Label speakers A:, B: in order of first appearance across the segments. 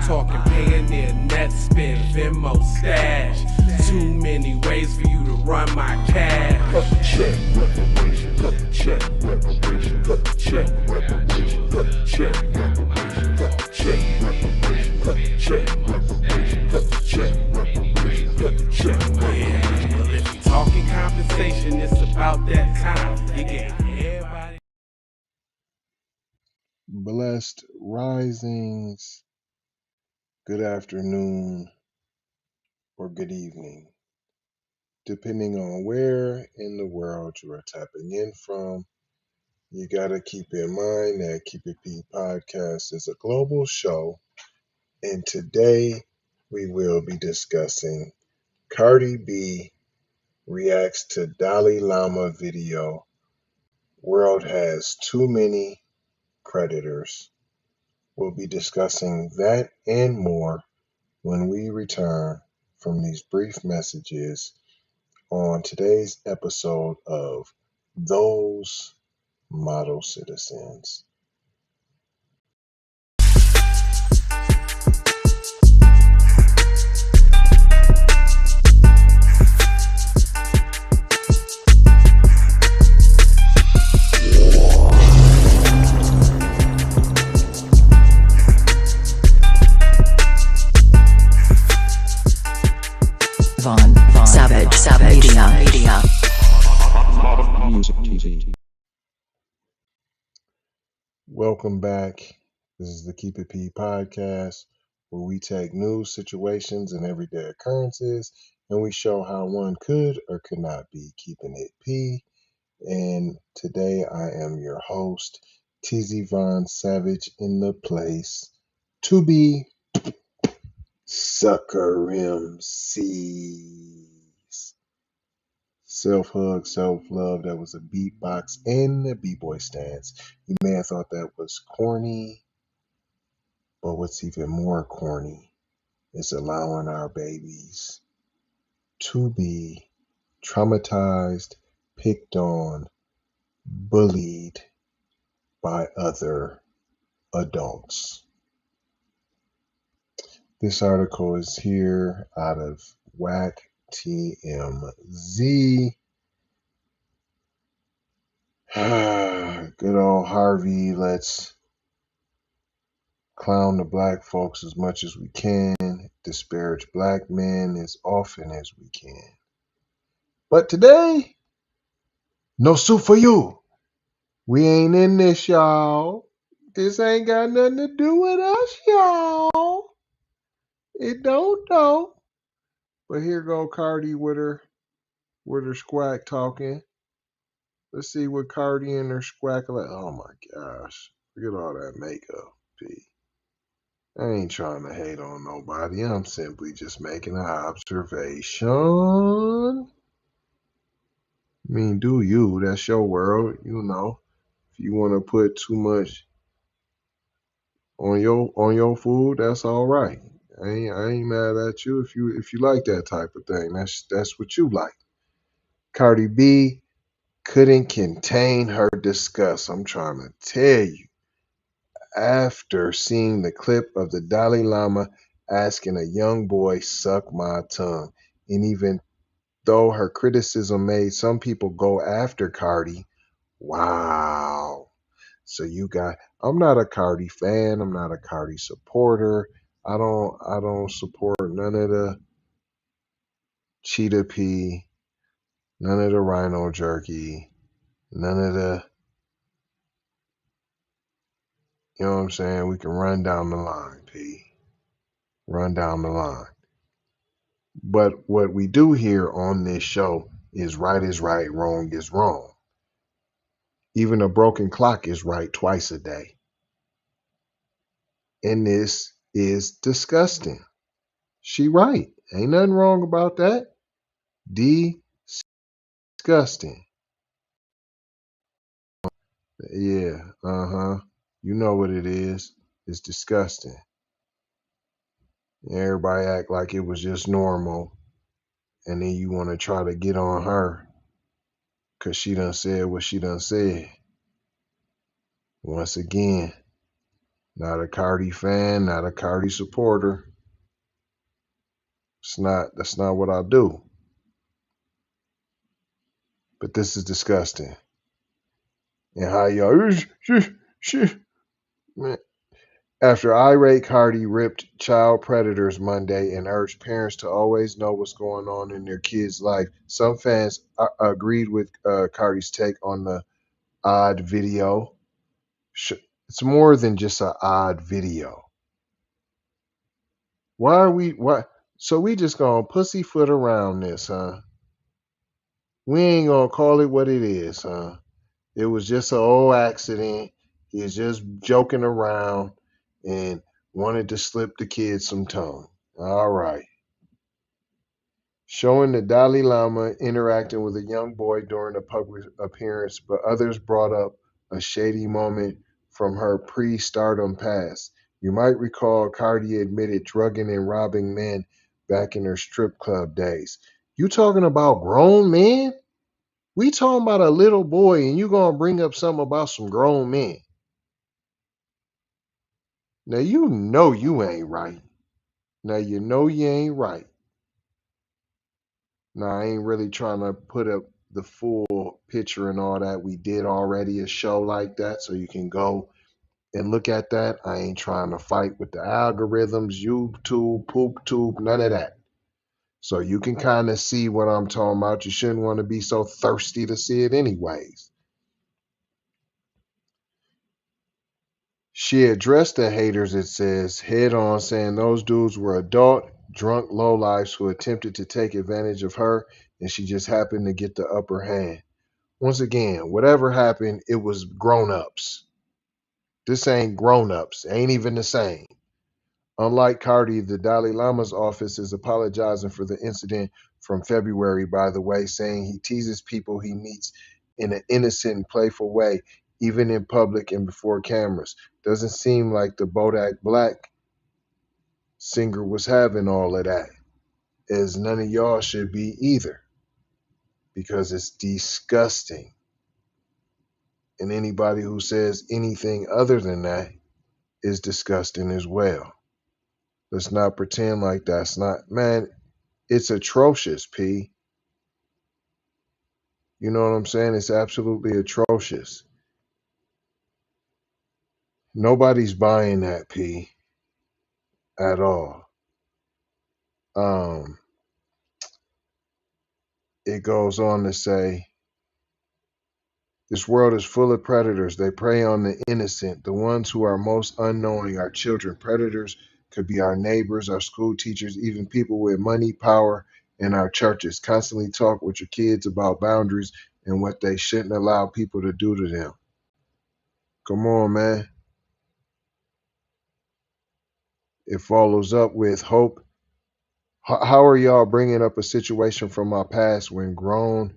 A: talking Payoneer, net spin, Venmo, stash. Too many ways for you to run my cash.
B: Cut the check, reparation, cut the check, reparation, cut the check, reparation, cut the check, reparation, cut the check, reparation, cut the check, reparation, cut the check, reparation, cut the check.
A: Yeah, well, if you talking compensation, it's about that time. You get everybody.
C: Blessed risings, good afternoon, or good evening, depending on where in the world you are tapping in from. You got to keep in mind that Keep It P podcast is a global show, and today we will be discussing Cardi B reacts to Dalai Lama video. World has too many creditors. We'll be discussing that and more when we return from these brief messages on today's episode of Those Model Citizens.
D: Savage Media.
B: Music TV.
C: Welcome back. This is the Keep It P podcast, where we take news, situations, and everyday occurrences, and we show how one could or could not be keeping it P. And today I am your host, TZ Von Savage, in the place to be Sucker MCs. Self-hug, self-love, that was a beatbox and a b-boy stance. You may have thought that was corny, but what's even more corny is allowing our babies to be traumatized, picked on, bullied by other adults. This article is here out of WAC TMZ. Good old Harvey, let's clown the black folks as much as we can, disparage black men as often as we can. But today, no soup for you. We ain't in this, y'all. This ain't got nothing to do with us, y'all. It don't though. But here go Cardi with her squack talking. Let's see what Cardi and her squack are like. Oh my gosh. Look at all that makeup, P. I ain't trying to hate on nobody. I'm simply just making an observation. I mean, do you. That's your world. You know. If you want to put too much on your food, that's all right. I ain't mad at you if you like that type of thing. That's what you like. Cardi B couldn't contain her disgust. I'm trying to tell you. After seeing the clip of the Dalai Lama asking a young boy, suck my tongue. And even though her criticism made some people go after Cardi, wow. So I'm not a Cardi fan. I'm not a Cardi supporter. I don't support none of the Cheetah Pea, none of the Rhino Jerky, none of the, you know what I'm saying? We can run down the line, P. Run down the line. But what we do here on this show is right, wrong is wrong. Even a broken clock is right twice a day. And this is disgusting. She right. Ain't nothing wrong about that. Disgusting. Yeah, you know what it is. It's disgusting. Everybody act like it was just normal. And then you want to try to get on her because she done said what she done said. Once again, Not a Cardi fan, not a Cardi supporter. That's not what I do. But this is disgusting. And how y'all man. After irate Cardi ripped child predators Monday and urged parents to always know what's going on in their kids' life, some fans agreed with Cardi's take on the odd video. It's more than just an odd video. Why are we why? So we just gonna pussyfoot around this, huh? We ain't gonna call it what it is, huh? It was just an old accident. He's just joking around and wanted to slip the kid some tongue. All right. Showing the Dalai Lama interacting with a young boy during a public appearance, but others brought up a shady moment from her pre-stardom past. You might recall Cardi admitted drugging and robbing men back in her strip club days. You talking about grown men? We talking about a little boy, and you gonna bring up something about some grown men? Now you know you ain't right. Now you know you ain't right. Now I ain't really trying to put up the full picture and all that. We did already a show like that, so you can go and look at that. I ain't trying to fight with the algorithms, YouTube, poop tube, none of that. So you can kind of see what I'm talking about. You shouldn't want to be so thirsty to see it anyways. She addressed the haters, it says, head on, saying those dudes were adult, drunk lowlifes who attempted to take advantage of her, and she just happened to get the upper hand. Once again, whatever happened, it was grown-ups. This ain't grown-ups. Ain't even the same. Unlike Cardi, the Dalai Lama's office is apologizing for the incident from February, by the way, saying he teases people he meets in an innocent and playful way, even in public and before cameras. Doesn't seem like the Bodak Black singer was having all of that, as none of y'all should be either, because it's disgusting. And anybody who says anything other than that is disgusting as well. Let's not pretend like that's not, man, it's atrocious, P. You know what I'm saying? It's absolutely atrocious. Nobody's buying that, P, at all. Um, it goes on to say, this world is full of predators. They prey on the innocent, the ones who are most unknowing, our children. Predators could be our neighbors, our school teachers, even people with money, power, and our churches. Constantly talk with your kids about boundaries and what they shouldn't allow people to do to them. Come on, man. It follows up with hope. How are y'all bringing up a situation from my past when grown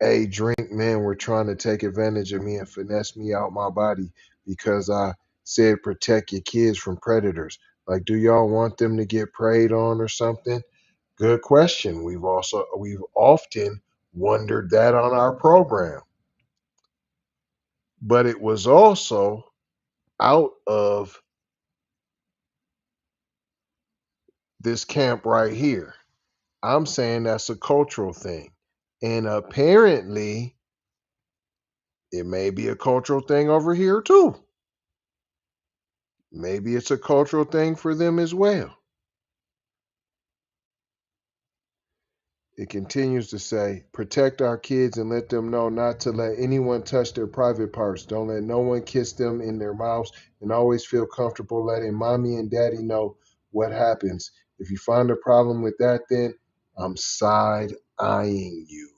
C: drink men were trying to take advantage of me and finesse me out my body because I said protect your kids from predators? Like, do y'all want them to get preyed on or something? Good question. We've often wondered that on our program. But it was also out of this camp right here. I'm saying that's a cultural thing. And apparently, it may be a cultural thing over here too. Maybe it's a cultural thing for them as well. It continues to say, protect our kids and let them know not to let anyone touch their private parts. Don't let no one kiss them in their mouths, and always feel comfortable letting mommy and daddy know what happens. If you find a problem with that, then I'm side eyeing you.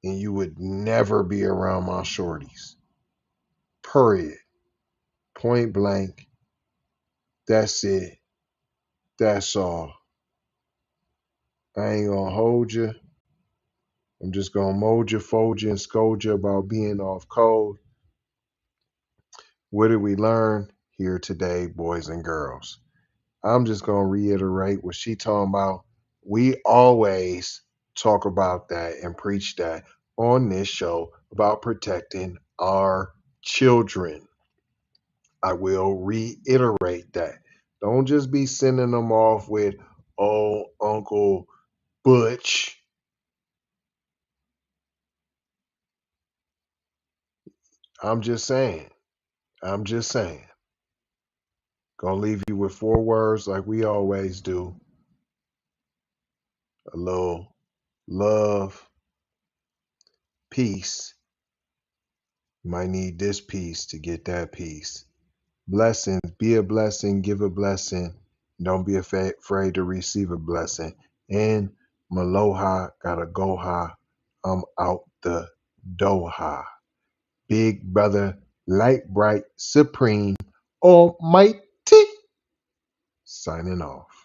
C: And you would never be around my shorties. Period. Point blank. That's it. That's all. I ain't gonna hold you. I'm just gonna mold you, fold you, and scold you about being off code. What did we learn here today, boys and girls? I'm just gonna reiterate what she talking about. We always talk about that and preach that on this show about protecting our children. I will reiterate that. Don't just be sending them off with, oh, Uncle Butch. I'm just saying. I'm just saying. Gonna leave you with 4 words like we always do. A little love, peace. You might need this piece to get that piece. Blessings. Be a blessing. Give a blessing. Don't be afraid to receive a blessing. And Maloha gotta go high. I'm out the Doha. Big brother, light bright, supreme, almighty. Signing off.